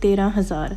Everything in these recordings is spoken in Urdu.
13,000।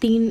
3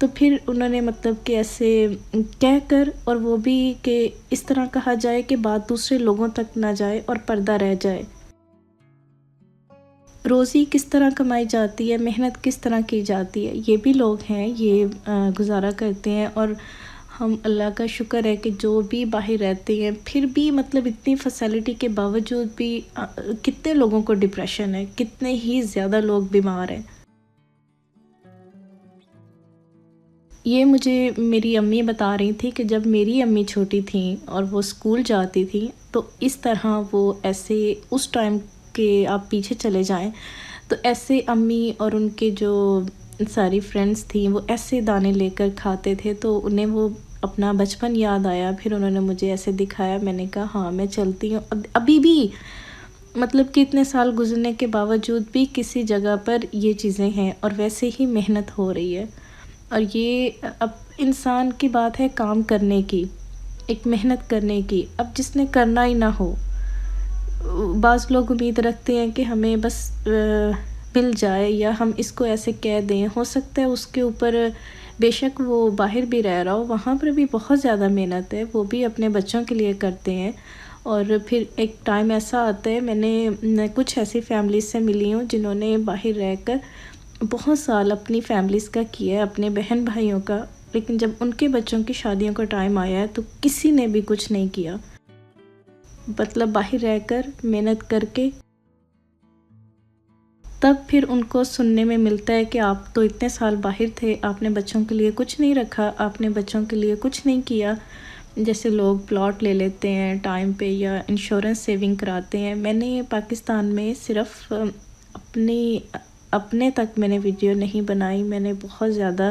تو پھر انہوں نے مطلب کہ ایسے کہہ کر، اور وہ بھی کہ اس طرح کہا جائے کہ بات دوسرے لوگوں تک نہ جائے اور پردہ رہ جائے۔ روزی کس طرح کمائی جاتی ہے، محنت کس طرح کی جاتی ہے، یہ بھی لوگ ہیں، یہ گزارا کرتے ہیں۔ اور ہم اللہ کا شکر ہے کہ جو بھی باہر رہتے ہیں، پھر بھی مطلب اتنی فیسلٹی کے باوجود بھی کتنے لوگوں کو ڈپریشن ہے، کتنے ہی زیادہ لوگ بیمار ہیں۔ یہ مجھے میری امی بتا رہی تھی کہ جب میری امی چھوٹی تھیں اور وہ اسکول جاتی تھیں تو اس طرح وہ ایسے اس ٹائم کے آپ پیچھے چلے جائیں تو ایسے امی اور ان کے جو ساری فرینڈس تھیں وہ ایسے دانے لے کر کھاتے تھے، تو انہیں وہ اپنا بچپن یاد آیا۔ پھر انہوں نے مجھے ایسے دکھایا، میں نے کہا ہاں میں چلتی ہوں ابھی بھی، مطلب کہ اتنے سال گزرنے کے باوجود بھی کسی جگہ پر یہ چیزیں ہیں اور ویسے ہی محنت ہو رہی ہے۔ اور یہ اب انسان کی بات ہے کام کرنے کی، ایک محنت کرنے کی۔ اب جس نے کرنا ہی نہ ہو، بعض لوگ امید رکھتے ہیں کہ ہمیں بس مل جائے یا ہم اس کو ایسے کہہ دیں، ہو سکتا ہے اس کے اوپر بے شک وہ باہر بھی رہ رہا ہو، وہاں پر بھی بہت زیادہ محنت ہے، وہ بھی اپنے بچوں کے لیے کرتے ہیں۔ اور پھر ایک ٹائم ایسا آتا ہے، میں کچھ ایسی فیملیز سے ملی ہوں جنہوں نے باہر رہ کر بہت سال اپنی فیملیز کا کیا ہے، اپنے بہن بھائیوں کا، لیکن جب ان کے بچوں کی شادیوں کا ٹائم آیا ہے تو کسی نے بھی کچھ نہیں کیا، مطلب باہر رہ کر محنت کر کے تب پھر ان کو سننے میں ملتا ہے کہ آپ تو اتنے سال باہر تھے، آپ نے بچوں کے لیے کچھ نہیں رکھا، آپ نے بچوں کے لیے کچھ نہیں کیا۔ جیسے لوگ پلاٹ لے لیتے ہیں ٹائم پہ یا انشورنس سیونگ کراتے ہیں۔ میں نے پاکستان میں صرف اپنے تک میں نے ویڈیو نہیں بنائی، میں نے بہت زیادہ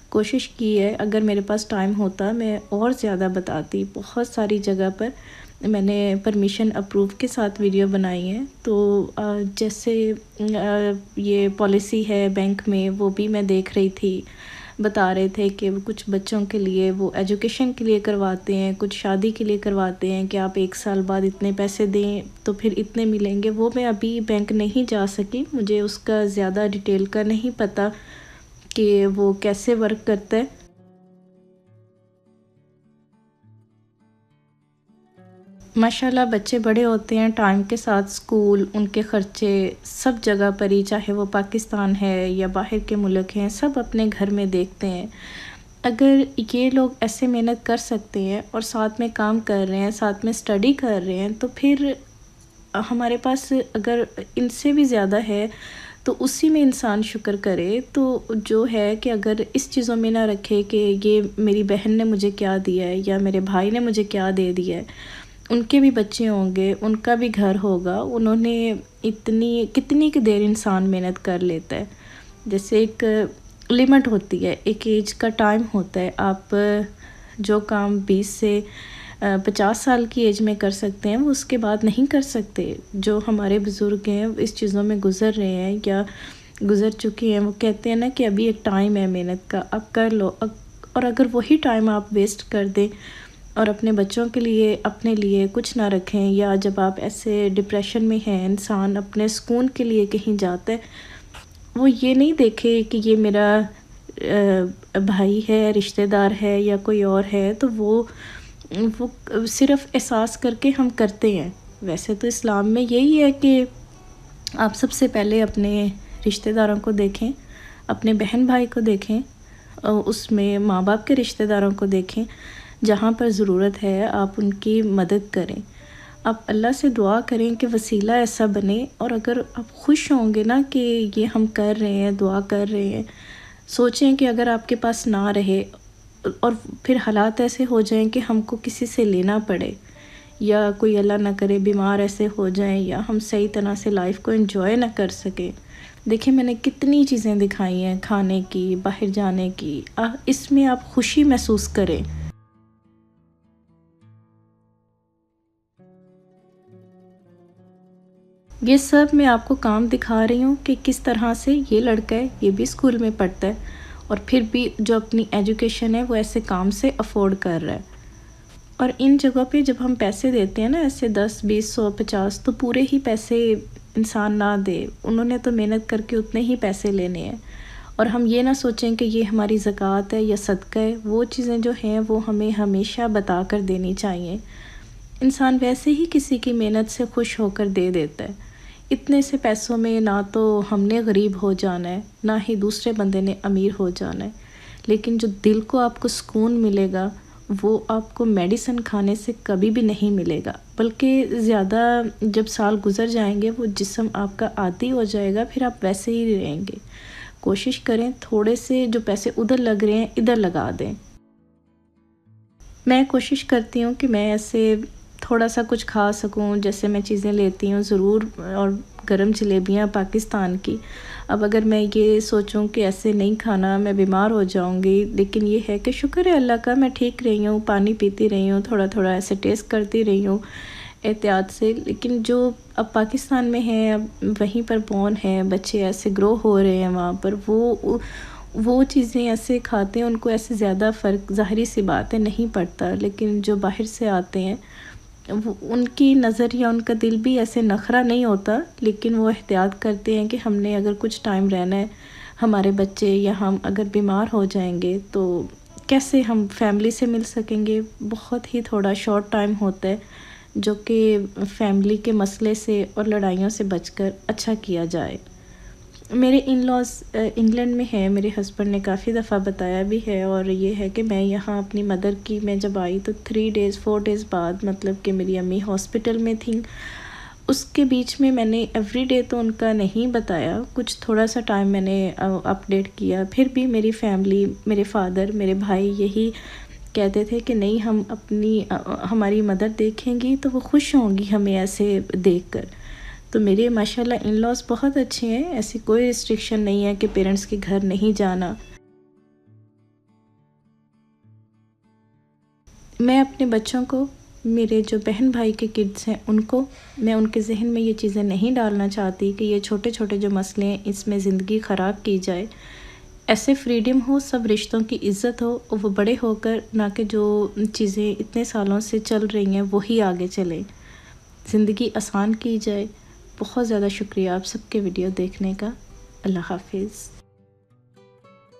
کوشش کی ہے، اگر میرے پاس ٹائم ہوتا میں اور زیادہ بتاتی۔ بہت ساری جگہ پر میں نے پرمیشن اپروو کے ساتھ ویڈیو بنائی ہے، تو جیسے یہ پالیسی ہے بینک میں، وہ بھی میں دیکھ رہی تھی، بتا رہے تھے کہ کچھ بچوں کے لیے وہ ایجوکیشن کے لیے کرواتے ہیں، کچھ شادی کے لیے کرواتے ہیں کہ آپ 1 سال بعد اتنے پیسے دیں تو پھر اتنے ملیں گے۔ وہ میں ابھی بینک نہیں جا سکی، مجھے اس کا زیادہ ڈیٹیل کا نہیں پتہ کہ وہ کیسے ورک کرتا ہے۔ ماشاءاللہ بچے بڑے ہوتے ہیں، ٹائم کے ساتھ سکول، ان کے خرچے سب جگہ پر ہی، چاہے وہ پاکستان ہے یا باہر کے ملک ہیں، سب اپنے گھر میں دیکھتے ہیں۔ اگر یہ لوگ ایسے محنت کر سکتے ہیں اور ساتھ میں کام کر رہے ہیں، ساتھ میں اسٹڈی کر رہے ہیں، تو پھر ہمارے پاس اگر ان سے بھی زیادہ ہے تو اسی میں انسان شکر کرے۔ تو جو ہے کہ اگر اس چیزوں میں نہ رکھے کہ یہ میری بہن نے مجھے کیا دیا ہے یا میرے بھائی نے مجھے کیا دے دیا ہے، ان کے بھی بچے ہوں گے، ان کا بھی گھر ہوگا، انہوں نے کتنی کی دیر انسان محنت کر لیتا ہے۔ جیسے ایک لمٹ ہوتی ہے، ایک ایج کا ٹائم ہوتا ہے، آپ جو کام 20 سے 50 سال کی ایج میں کر سکتے ہیں وہ اس کے بعد نہیں کر سکتے۔ جو ہمارے بزرگ ہیں اس چیزوں میں گزر رہے ہیں یا گزر چکے ہیں، وہ کہتے ہیں نا کہ ابھی ایک ٹائم ہے محنت کا، اب کر لو۔ اور اگر وہی ٹائم آپ ویسٹ کر دیں اور اپنے بچوں کے لیے، اپنے لیے کچھ نہ رکھیں، یا جب آپ ایسے ڈپریشن میں ہیں، انسان اپنے سکون کے لیے کہیں جاتا ہے، وہ یہ نہیں دیکھے کہ یہ میرا بھائی ہے، رشتہ دار ہے یا کوئی اور ہے، تو وہ صرف احساس کر کے ہم کرتے ہیں۔ ویسے تو اسلام میں یہی ہے کہ آپ سب سے پہلے اپنے رشتہ داروں کو دیکھیں، اپنے بہن بھائی کو دیکھیں، اس میں ماں باپ کے رشتہ داروں کو دیکھیں، جہاں پر ضرورت ہے آپ ان کی مدد کریں۔ آپ اللہ سے دعا کریں کہ وسیلہ ایسا بنے، اور اگر آپ خوش ہوں گے نا کہ یہ ہم کر رہے ہیں، دعا کر رہے ہیں، سوچیں کہ اگر آپ کے پاس نہ رہے اور پھر حالات ایسے ہو جائیں کہ ہم کو کسی سے لینا پڑے، یا کوئی اللہ نہ کرے بیمار ایسے ہو جائیں، یا ہم صحیح طرح سے لائف کو انجوائے نہ کر سکیں۔ دیکھیں میں نے کتنی چیزیں دکھائی ہیں، کھانے کی، باہر جانے کی، اس میں آپ خوشی محسوس کریں۔ یہ سب میں آپ کو کام دکھا رہی ہوں کہ کس طرح سے یہ لڑکا ہے، یہ بھی اسکول میں پڑھتا ہے اور پھر بھی جو اپنی ایجوکیشن ہے وہ ایسے کام سے افورڈ کر رہا ہے۔ اور ان جگہوں پہ جب ہم پیسے دیتے ہیں نا، ایسے 10 20 100 50، تو پورے ہی پیسے انسان نہ دے، انہوں نے تو محنت کر کے اتنے ہی پیسے لینے ہیں، اور ہم یہ نہ سوچیں کہ یہ ہماری زکوٰۃ ہے یا صدقہ ہے، وہ چیزیں جو ہیں وہ ہمیں ہمیشہ بتا کر دینی چاہیے۔ انسان ویسے ہی کسی کی محنت سے خوش ہو کر دے دیتا ہے۔ اتنے سے پیسوں میں نہ تو ہم نے غریب ہو جانا ہے، نہ ہی دوسرے بندے نے امیر ہو جانا ہے، لیکن جو دل کو آپ کو سکون ملے گا وہ آپ کو میڈیسن کھانے سے کبھی بھی نہیں ملے گا، بلکہ زیادہ جب سال گزر جائیں گے وہ جسم آپ کا عادی ہو جائے گا، پھر آپ ویسے ہی رہیں گے۔ کوشش کریں تھوڑے سے جو پیسے ادھر لگ رہے ہیں ادھر لگا دیں۔ میں کوشش کرتی ہوں کہ میں ایسے تھوڑا سا کچھ کھا سکوں، جیسے میں چیزیں لیتی ہوں ضرور، اور گرم جلیبیاں پاکستان کی۔ اب اگر میں یہ سوچوں کہ ایسے نہیں کھانا میں بیمار ہو جاؤں گی، لیکن یہ ہے کہ شکر ہے اللہ کا میں ٹھیک رہی ہوں، پانی پیتی رہی ہوں، تھوڑا تھوڑا ایسے ٹیسٹ کرتی رہی ہوں احتیاط سے۔ لیکن جو اب پاکستان میں ہے، اب وہیں پر بورن ہے، بچے ایسے گرو ہو رہے ہیں وہاں پر، وہ چیزیں ایسے کھاتے ہیں، ان کو ایسے زیادہ فرق ظاہری سی بات ہے نہیں پڑتا، لیکن جو باہر سے آتے ہیں ان کی نظر یا ان کا دل بھی ایسے نخرہ نہیں ہوتا، لیکن وہ احتیاط کرتے ہیں کہ ہم نے اگر کچھ ٹائم رہنا ہے، ہمارے بچے یا ہم اگر بیمار ہو جائیں گے تو کیسے ہم فیملی سے مل سکیں گے۔ بہت ہی تھوڑا شارٹ ٹائم ہوتا ہے جو کہ فیملی کے مسئلے سے اور لڑائیوں سے بچ کر اچھا کیا جائے۔ میرے ان لاز انگلینڈ میں ہیں، میرے ہسبینڈ نے کافی دفعہ بتایا بھی ہے، اور یہ ہے کہ میں یہاں اپنی مدر کی میں جب آئی تو 4 ڈیز بعد، مطلب کہ میری امی ہاسپٹل میں تھیں، اس کے بیچ میں نے ایوری ڈے تو ان کا نہیں بتایا، کچھ تھوڑا سا ٹائم میں نے اپڈیٹ کیا، پھر بھی میری فیملی، میرے فادر، میرے بھائی یہی کہتے تھے کہ نہیں، ہم ہماری مدر دیکھیں گی تو وہ خوش ہوں گی ہمیں ایسے دیکھ کر۔ تو میرے ماشاءاللہ ان لاز بہت اچھے ہیں، ایسی کوئی ریسٹرکشن نہیں ہے کہ پیرنٹس کے گھر نہیں جانا۔ میں اپنے بچوں کو، میرے جو بہن بھائی کے کڈس ہیں میں ان کے ذہن میں یہ چیزیں نہیں ڈالنا چاہتی کہ یہ چھوٹے چھوٹے جو مسئلے ہیں اس میں زندگی خراب کی جائے۔ ایسے فریڈم ہو، سب رشتوں کی عزت ہو، اور وہ بڑے ہو کر نہ کہ جو چیزیں اتنے سالوں سے چل رہی ہیں وہی آگے چلیں، زندگی آسان کی جائے۔ بہت زیادہ شکریہ آپ سب کے ویڈیو دیکھنے کا۔ اللہ حافظ۔